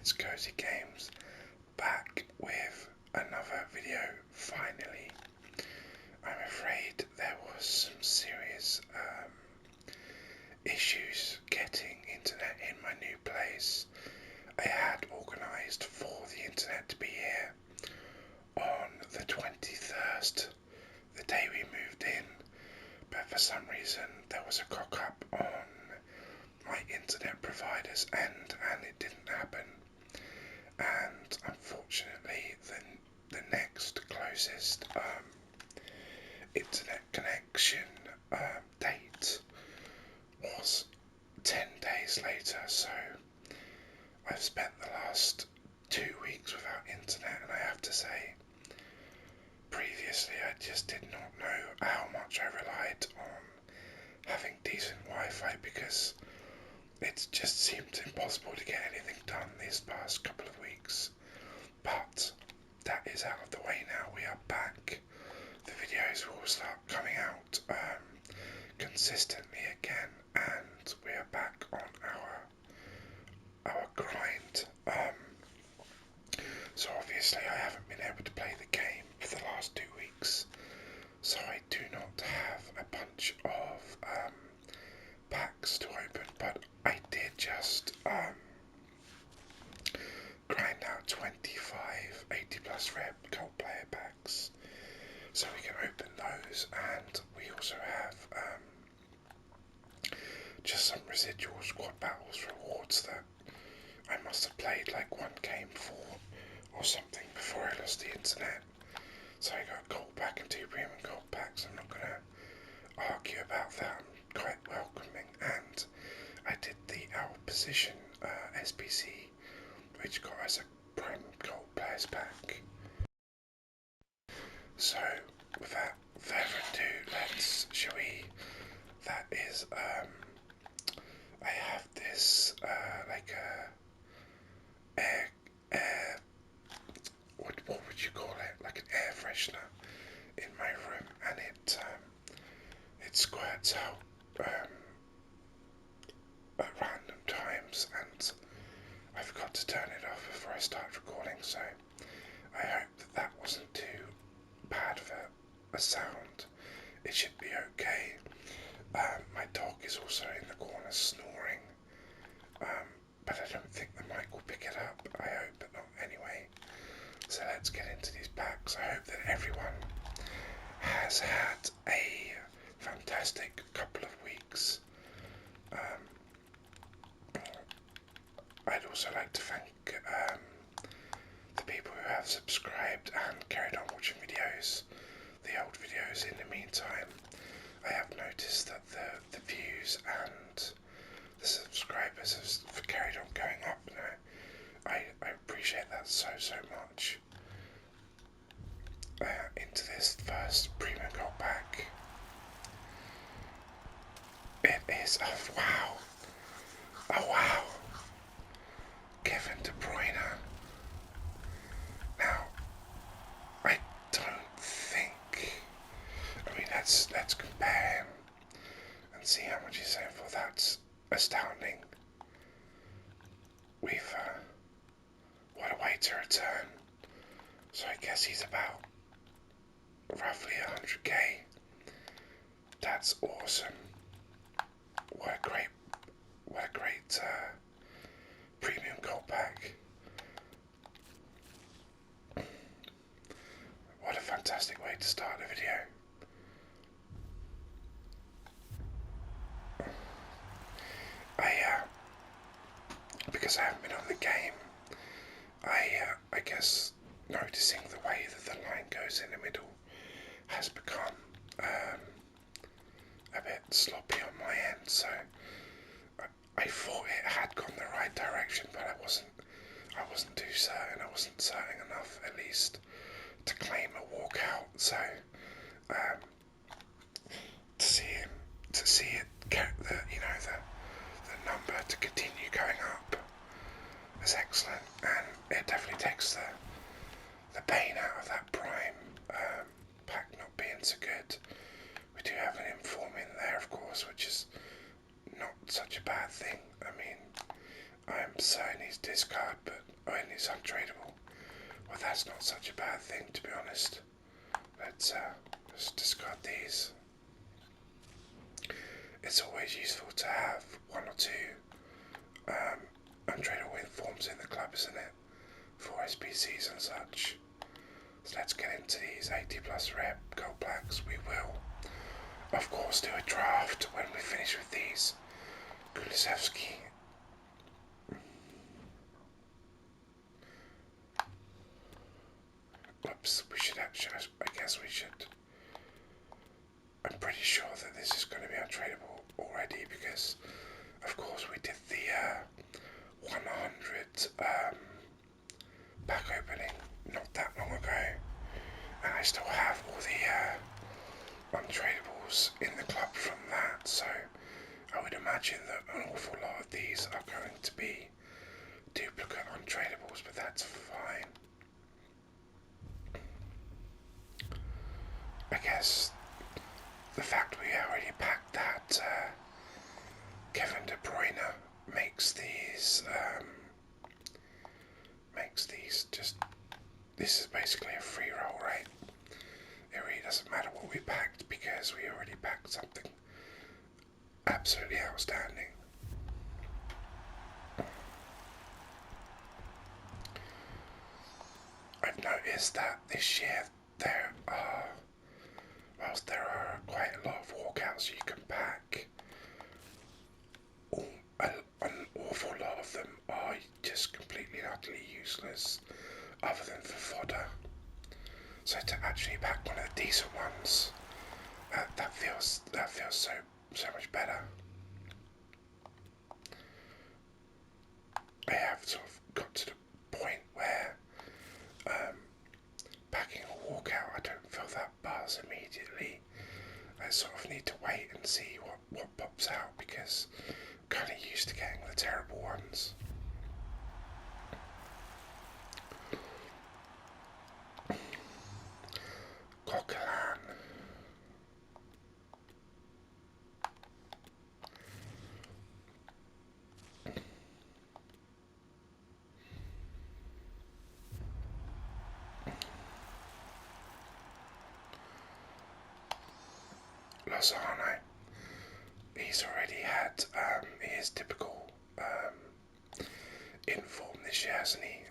It's Cozy Games, back with another video, finally. I'm afraid there was some serious issues getting internet in my new place. I had organised for the internet to be here on the 21st, the day we moved in, but for some reason there was a cock up on my internet provider's end and it didn't happen. And unfortunately the next closest internet connection date was 10 days later, so I've spent the last 2 weeks without internet, and I have to say, previously I just did not know how much I relied on having decent Wi-Fi, because it just seemed impossible to get anything done these past couple of weeks. But that is out of the way now. We are back. The videos will start coming out consistently again, and we are back on our grind. So obviously I haven't been able to play the game for the last 2 weeks, so I do not have a bunch of packs to open, but I did just grind out 25 80 plus rep gold player packs, so we can open those, and we also have just some residual squad battles rewards that I must have played like one game for or something before I lost the internet. So I got a gold pack and 2 premium gold packs. I'm not going to argue about that. I'm quite welcoming, and I did the Our Position SBC, which got us a prime gold players pack. So without further ado, that is, I have this, like air, what would you call it, like an air freshener in my room, and it squirts out at random times, and I forgot to turn it off before I started recording, so I hope that wasn't too bad of a sound. It should be okay. My dog is also in the corner snoring, but I don't think the mic will pick it up. I hope, but not anyway. So let's get into these packs. I hope that everyone has had a fantastic couple of weeks. I'd also like to thank the people who have subscribed and carried on watching videos, the old videos. In the meantime, I have noticed that the views and the subscribers have carried on going up now. I appreciate that so much. Into this first premium gold pack. It is a wow. Oh wow. Kevin De Bruyne. Now, I don't think, I mean, let's compare him and see how much he's selling for. That's astounding. We've, what a way to return. So I guess he's about roughly 100k. That's awesome. What a great premium gold pack. What a fantastic way to start the video. Because I haven't been on the game, I guess noticing the way that the line goes in the middle has become a bit sloppy on my end, so I thought it had gone the right direction, but I wasn't too certain. I wasn't certain enough, at least, to claim a walkout. So to see it get the number to continue going up is excellent, and it definitely takes the pain out of that prime pack not being so good. We do have an inform in there, of course, which is not such a bad thing. I mean, I'm certain he's discard, but is untradeable. Well, that's not such a bad thing, to be honest. Let's discard these. It's always useful to have one or two untradeable informs in the club, isn't it? For SBCs and such. So let's get into these 80 plus rep gold blacks. We will, of course, do a draft when we finish with these. Kulisevsky. Whoops, we should actually, I guess we should. I'm pretty sure that this is going to be untradeable already because, of course, we did the 100 pack opening not that long ago, and I still have all the untradables in the club from that, so I would imagine that an awful lot of these are going to be duplicate untradables, but that's fine. I guess the fact we already packed that Kevin De Bruyne makes these just, this is basically a free roll, right? It really doesn't matter what we packed because we already packed something absolutely outstanding. I've noticed that this year whilst there are quite a lot of walkouts you can pack, an awful lot of them are just completely and utterly useless other than for fodder. So to actually pack one of the decent ones, that feels so much better. I have sort of got to the point where packing a walkout, I don't feel that buzz immediately. I sort of need to wait and see what pops out because I'm kind of used to getting the terrible ones. Coquelin. Lozano. He's already had his typical inform this year, hasn't he?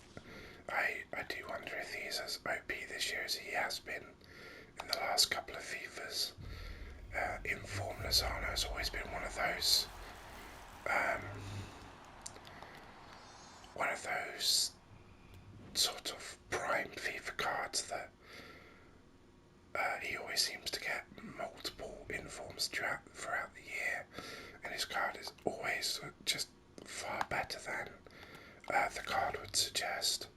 I do wonder if he's as OP this year as he has been in the last couple of FIFAs. Inform Lozano has always been one of those sort of prime FIFA cards that he always seems to get multiple informs throughout the year, and his card is always just far better than the card would suggest.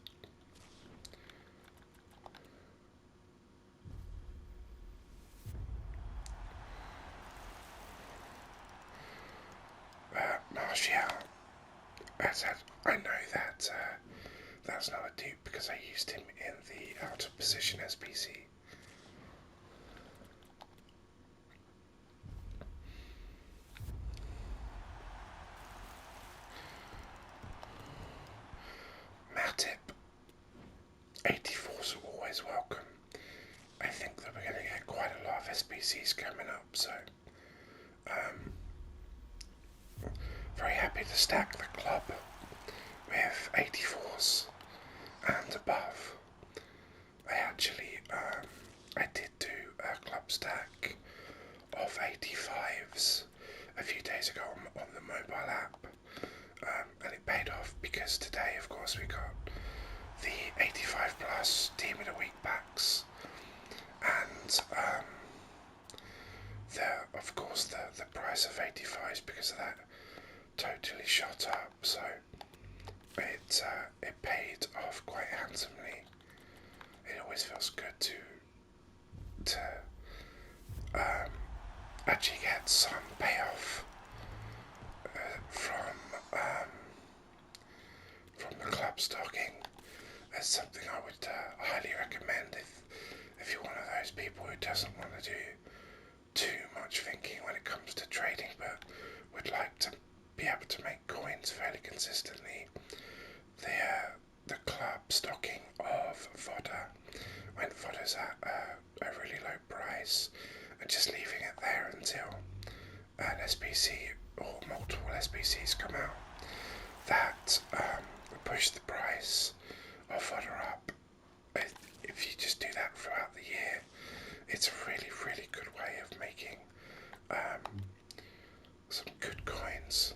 Martial, I know that that's not a dupe because I used him in the out of position SBC. Matip, 84s are always welcome. I think that we're going to get quite a lot of SBCs coming up, so very happy to stack the club with 84s and above. I did do a club stack of 85s a few days ago on the mobile app, and it paid off because today, of course, we got the 85 plus Team of the Week packs, and the price of 85s because of that totally shot up, so it paid off quite handsomely. It always feels good to actually get some payoff from the club stocking. That's something I would highly recommend if you're one of those people who doesn't want to do too much thinking when it comes to trading, but would like to be able to make coins fairly consistently. The club SBC or multiple SBCs come out that push the price of fodder up. If you just do that throughout the year, it's a really, really good way of making some good coins.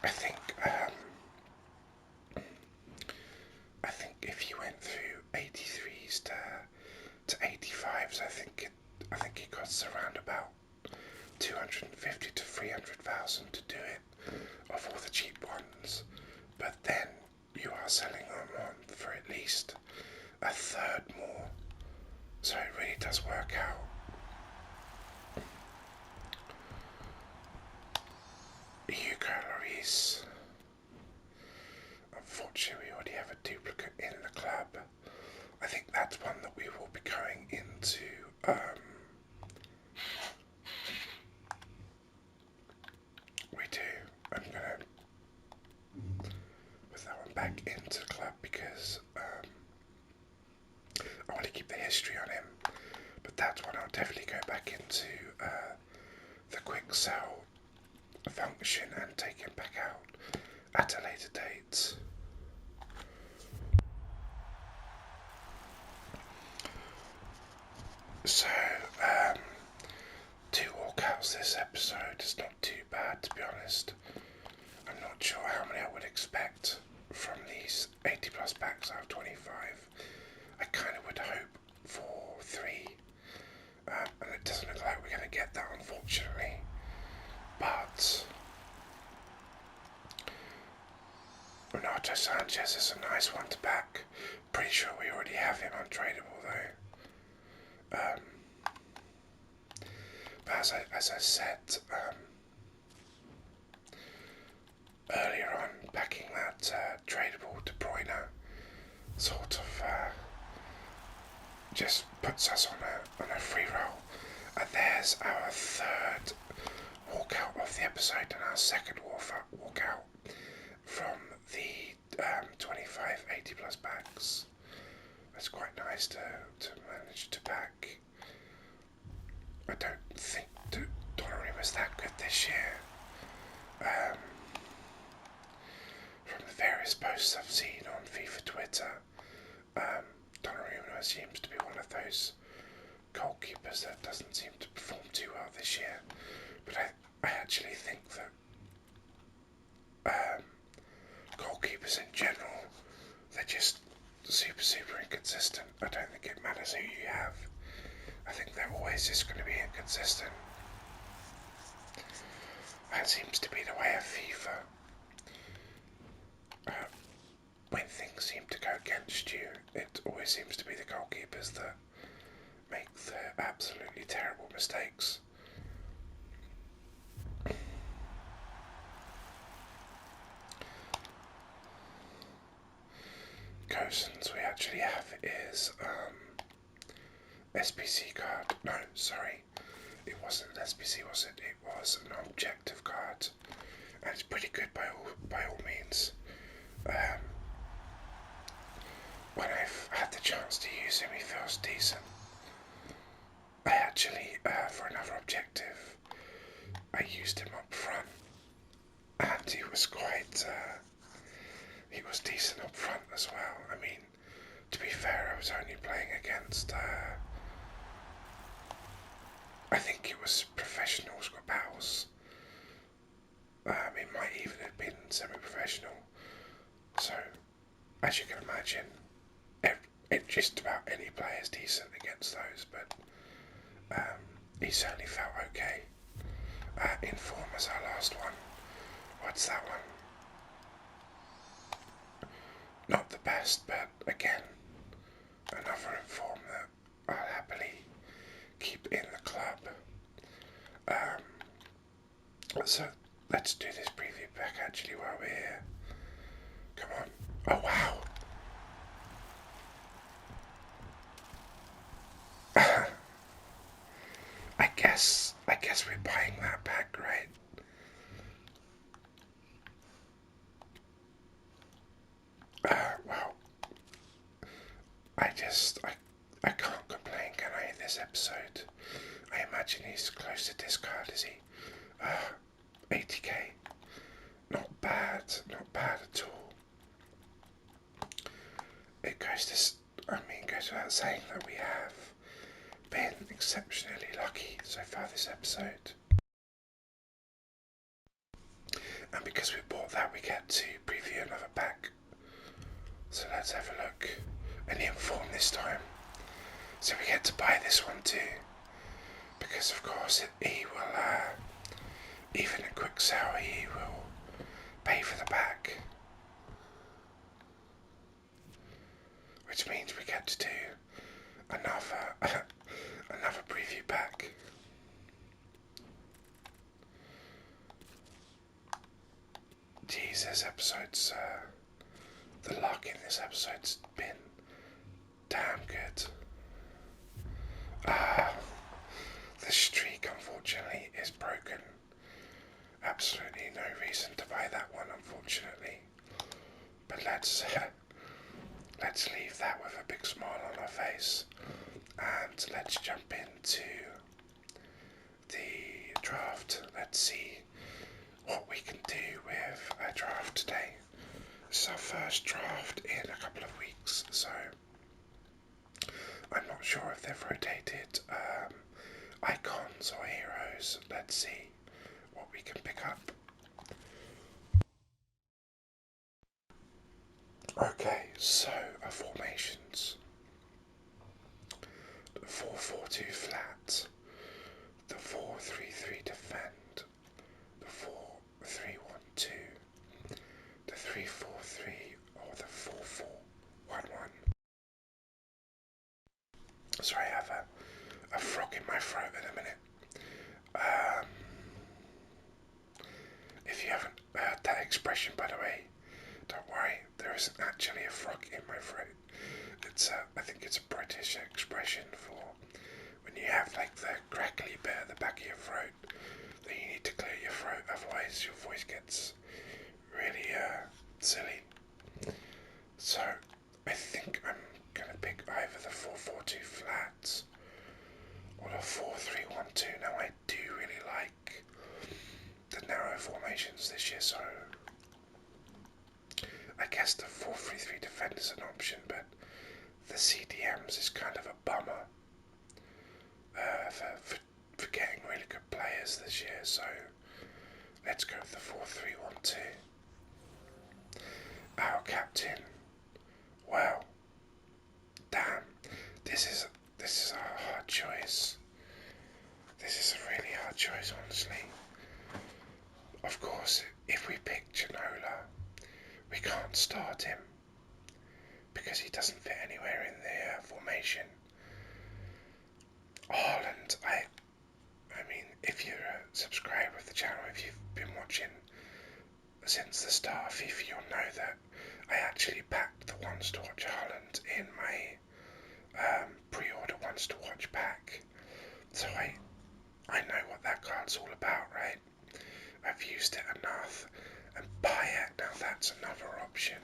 I think if you went through 83s to 85s, I think it costs around about 250 to 300,000 to do it of all the cheap ones, but then you are selling them on for at least a third more, so it really does work out. Hugo Lloris. Unfortunately, we already have a duplicate in the club. I think that's one that we will be going into. We do. I'm gonna put that one back into the club because I want to keep the history on him. But that one I'll definitely go back into the quick sell function and take him back out at a later date. So, 2 walkouts this episode is not too bad, to be honest. I'm not sure how many I would expect from these 80 plus packs out of 25. I kind of would hope for 3, and it doesn't look like we're going to get that, unfortunately. But Renato Sanchez is a nice one to back. Pretty sure we already have him untradeable though. But as I said earlier on, backing that tradable De Bruyne sort of just puts us on a free roll. And there's our third walkout of the episode and our second walkout from the 25 80 plus packs. It's quite nice to manage to back. I don't think Donnarumma was that good this year. From the various posts I've seen on Fifa Twitter, Donnarumma seems to be one of those goalkeepers that doesn't seem to perform too well this year. But I actually think that goalkeepers in general, they're just super inconsistent. I don't think it matters who you have. I think they're always just going to be inconsistent. That seems to be the way of FIFA. When things seem to go against you, it always seems to be the goalkeepers that make the absolutely terrible mistakes. Cousins we actually have is SPC card. No, sorry, it wasn't an SPC, was it? It was an objective card, and it's pretty good by all means. When I've had the chance to use him, he feels decent. I actually, for another objective, I used him up front, and he was he was decent up front as well. I mean, to be fair, I was only playing against, I think it was professional squad battles. It might even have been semi-professional. So, as you can imagine, just about any player is decent against those, but he certainly felt okay. Inform as our last one. What's that one? Not the best, but again, another Inform that I'll happily keep in the club. So let's do this preview pack actually while we're here. Come on. Oh wow. I guess we're buying that pack, right? Well, I can't complain, can I? this episode. I imagine he's close to discard, is he? 80k. Not bad at all. It goes without saying that we have been exceptionally lucky so far this episode. And because we bought that, we get to preview another pack. So let's have a look. An inform this time. So we get to buy this one too. Because of course he will, even a quick sale, he will pay for the pack. Which means we get to do another preview pack. Jesus, episodes, the luck in this episode's been damn good. The streak unfortunately is broken. Absolutely no reason to buy that one, unfortunately. But let's leave that with a big smile on our face, and let's jump into the draft. Let's see what we can do with a draft today. This is our first draft in a couple of weeks, so I'm not sure if they've rotated icons or heroes. Let's see what we can pick up. Okay, so our formations. The 4-4-2 flat, the 4-3-3 defend, the 4-3-1-2, the 3-4-3 or the 4-4-1-1. Sorry, I have a frog in my throat in a minute. If you haven't heard that expression, by the way, don't worry, there isn't actually a frog in my throat. I think it's a British expression for when you have like the crackly bit at the back of your throat, that you need to clear your throat, otherwise your voice gets really silly. So I think I'm gonna pick either the 4-4-2 flats or the 4-3-1-2. Now I do really like the narrow formations this year, so I guess the 4-3-3 defend is an option, but the CDMs is kind of a bummer for getting really good players this year, so let's go with the 4-3-1-2. Our captain, well, damn, this is a hard choice. This is a really hard choice, honestly. Of course, if we pick Ginola, we can't start him because he doesn't fit anywhere in the formation. Haaland, I mean, if you're a subscriber of the channel, if you've been watching since the start of FIFA, you'll know that I actually packed the Ones to Watch Haaland in my pre-order Ones to Watch pack. So I know what that card's all about, right? I've used it enough. And Bayek, now that's another option.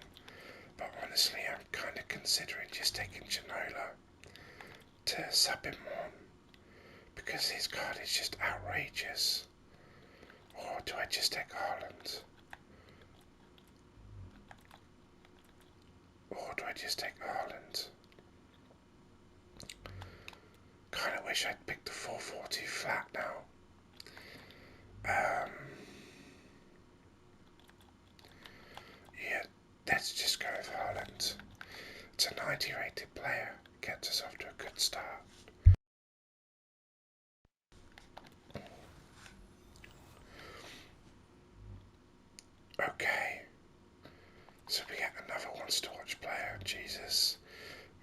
But honestly, I'm kind of considering just taking Ginola to sub him on, because his card is just outrageous. Or do I just take Haaland? Kind of wish I'd picked the 4-4-2 flat now. Yeah, let's just go with Haaland. It's a 90 rated player, gets us off to a good start. Okay, so we get another Ones to Watch player. Jesus,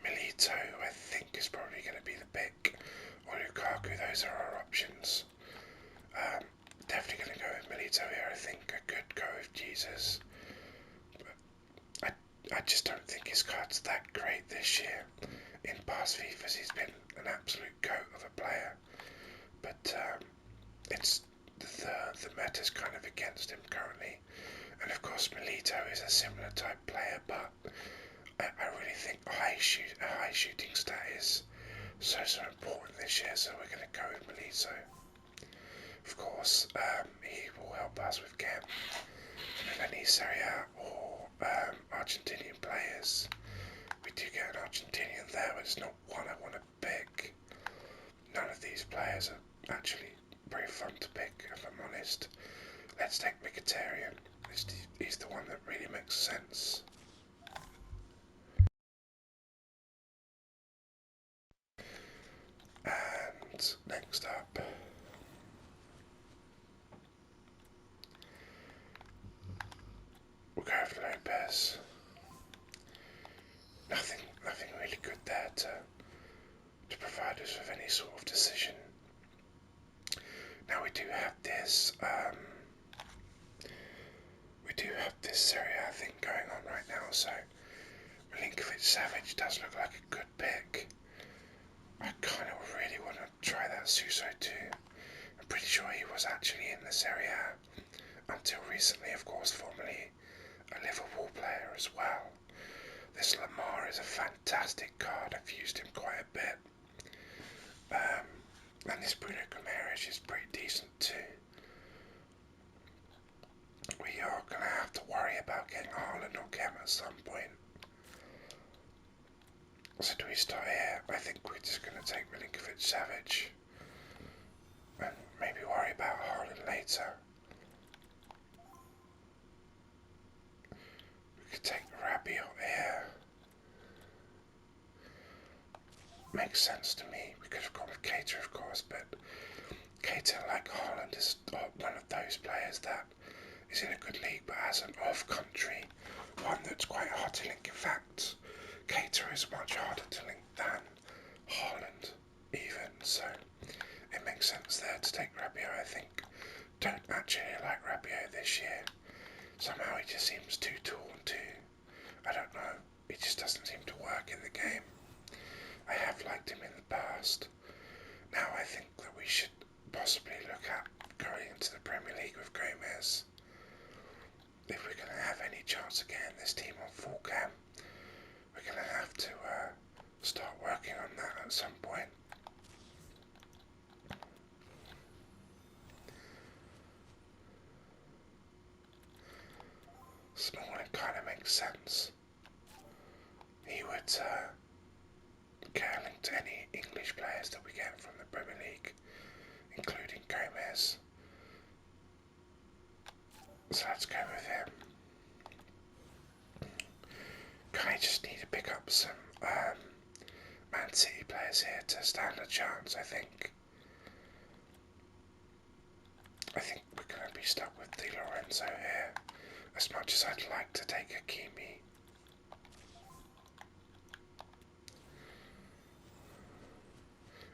Milito I think is probably going to be the pick, or Lukaku. Those are our options. Definitely going to go with Milito here. I think I could go with Jesus, but I just don't think his card's that great this year. In past FIFAs he's been an absolute goat of a player, but it's the meta's kind of against him currently. And of course Milito is a similar type player, but I really think a high shooting stat is so important this year, so we're going to go with Melito. Of course, he will help us with Gem and any Serie A or Argentinian players. We do get an Argentinian there, but it's not one I want to pick. None of these players are actually very fun to pick, if I'm honest. Let's take Mkhitaryan. He's the one that really makes sense. And next up, we'll go for Lopez. Nothing really good there to provide us with any sort of decision. Now we do have this Serie A thing going on right now, so Milinkovic-Savic does look like a good pick. I kind of really want to try that Suso too. I'm pretty sure he was actually in the Serie A until recently, of course, formerly a Liverpool player as well. This Lamar is a fantastic card. I've used him quite a bit. And this Bruno Guimaraes is pretty decent too. We are going to have to worry about getting Haaland or Kem at some point. So do we start here? I think we're just going to take Milinkovic-Savic and maybe worry about Haaland later. We could take Rabiot here. Makes sense to me. We could have gone with Keita, of course, but Keita, like Haaland, is one of those players that is in a good league but has an off-country one that's quite hard to link. In fact, Keita is much harder to link than Haaland even, so it makes sense there to take Rabiot, I think. Don't actually like Rabiot this year. Somehow he just seems too tall and I don't know, he just doesn't seem to work in the game. I have liked him in the past. Now I think that we should possibly look at going into the Premier League with Gomez. If we're going to have any chance of getting this team on full cam, we're going to have to start working on that at some point. Smalling kind of makes sense. He would get a link to any English players that we get from the Premier League, including Gomez. So let's go with him. I just need to pick up some Man City players here to stand a chance, I think. I think we're going to be stuck with Di Lorenzo here, as much as I'd like to take Hakimi.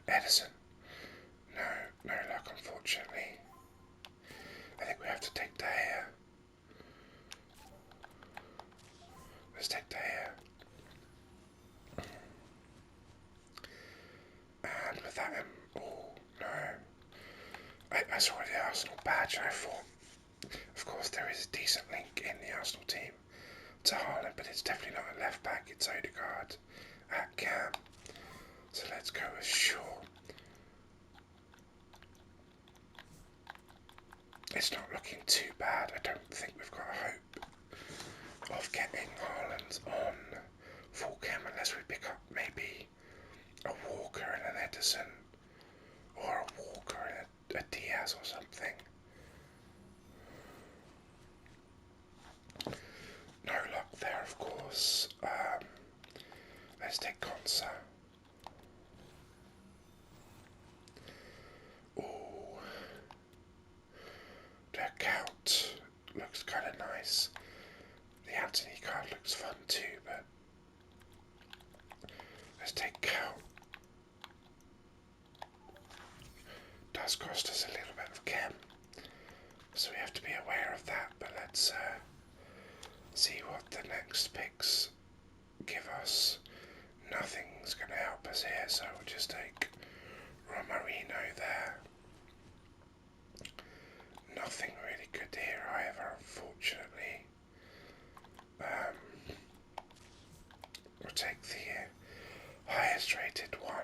Edison. No luck, unfortunately. I think we have to take De Gea. Let's take De Gea. And with that, oh no. I saw the Arsenal badge and I thought, of course there is a decent link in the Arsenal team to Haaland, but it's definitely not a left back, it's Odegaard at Cam. So let's go with Shaw. It's not looking too bad. I don't think we've got a hope of getting Haaland on full cam unless we pick up maybe a Walker and an Edison, or a Walker and a Diaz or something. No luck there, of course. Let's take Konsa. Ooh. The Count looks kind of nice. The Anthony card looks fun too, but let's take Count. Does cost us a little bit of chem, so we have to be aware of that, but let's see what the next picks give us. Nothing's going to help us here, so we'll just take Romarino there. Nothing really good here either, unfortunately. We'll take the highest rated one,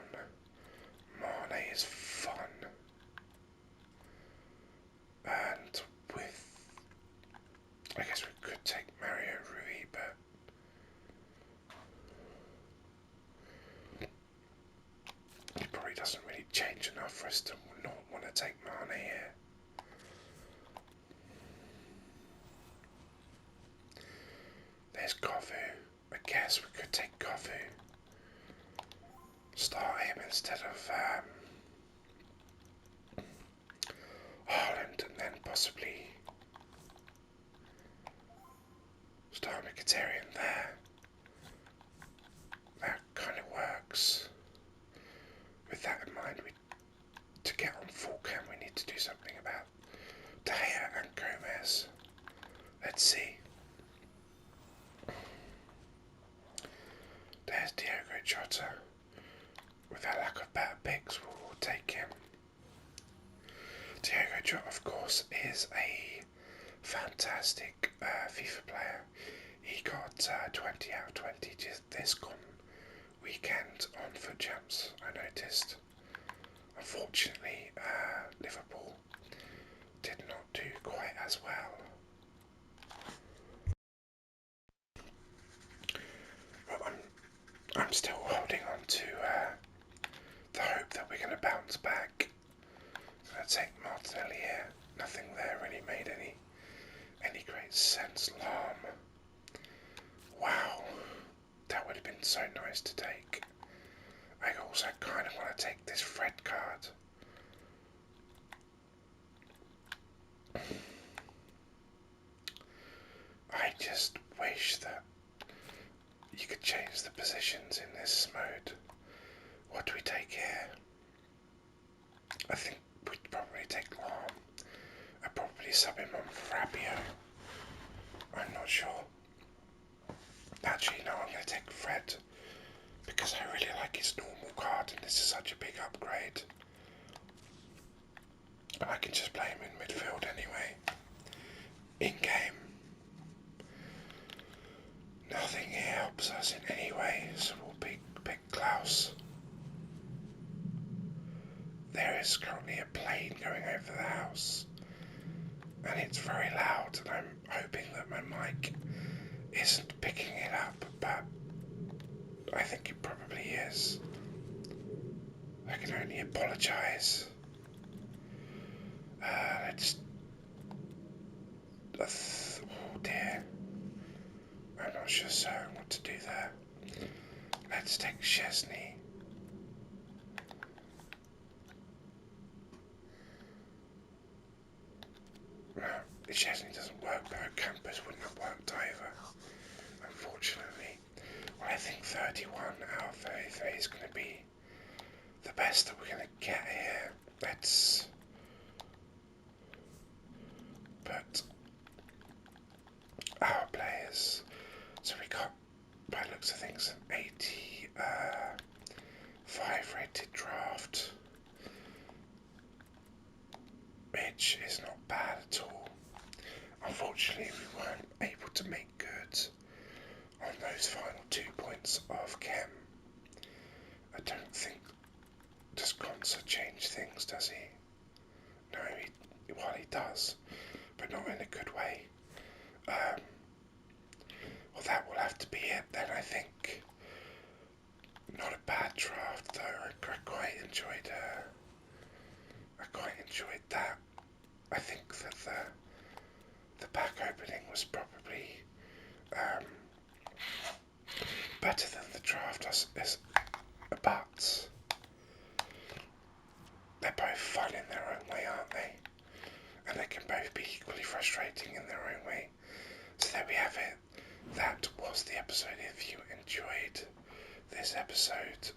to take Mane here. There's Kovu. I guess we could take Kovu. Start him instead of Haaland, and then possibly start Mkhitaryan there. That kind of works. With that in mind, to get on full cam, we need to do something about De Gea and Gomez. Let's see. There's Diogo Jota. With our lack of better picks, we'll take him. Diogo Jota, of course, is a fantastic FIFA player. He got 20 out of 20 just this weekend on Foot Champs, I noticed. Unfortunately, Liverpool did not do quite as well. But I'm still holding on to the hope that we're going to bounce back. So let's take Martinelli here. Nothing there really made any great sense. Lam. Wow, that would have been so nice to take. I also kind of want to take this Fred card. I just wish that you could change the positions in this mode. What do we take here? I think we'd probably take Lam. I'd probably sub him on Fabio. I'm not sure. Actually, no, I'm going to take Fred because I really like his normal card and this is such a big upgrade. And I can just play him in midfield anyway. In game. Nothing here helps us in any way, so we'll pick Klaus. There is currently a plane going over the house. And it's very loud, and I'm hoping that my mic isn't picking it up, but I think it probably is. I can only apologise. Oh dear. I'm not sure certain what to do there. Let's take Chesney. No, Chesney doesn't work, but Campus wouldn't have worked either, unfortunately. Well, I think 31 out of 33 is going to be the best that we're going to get here. Let's put our players. So we got, by the looks of things, an 85 rated draft, which is not bad at all. Unfortunately, we weren't able to make good on those final 2 points of Chem. I don't think, does Gonza change things, does he? No, he does, but not in a good way. Well, that will have to be it then, I think. Not a bad draft though. I quite enjoyed that. I think that the pack opening was probably better than the draft, but they're both fun in their own way, aren't they? And they can both be equally frustrating in their own way. So there we have it. That was the episode. If you enjoyed this episode,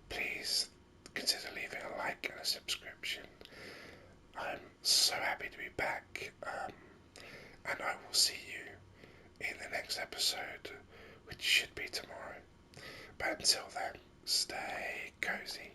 please consider leaving a like and a subscription. I'm so happy to be back, and I will see you in the next episode, which should be tomorrow. But until then, stay cozy.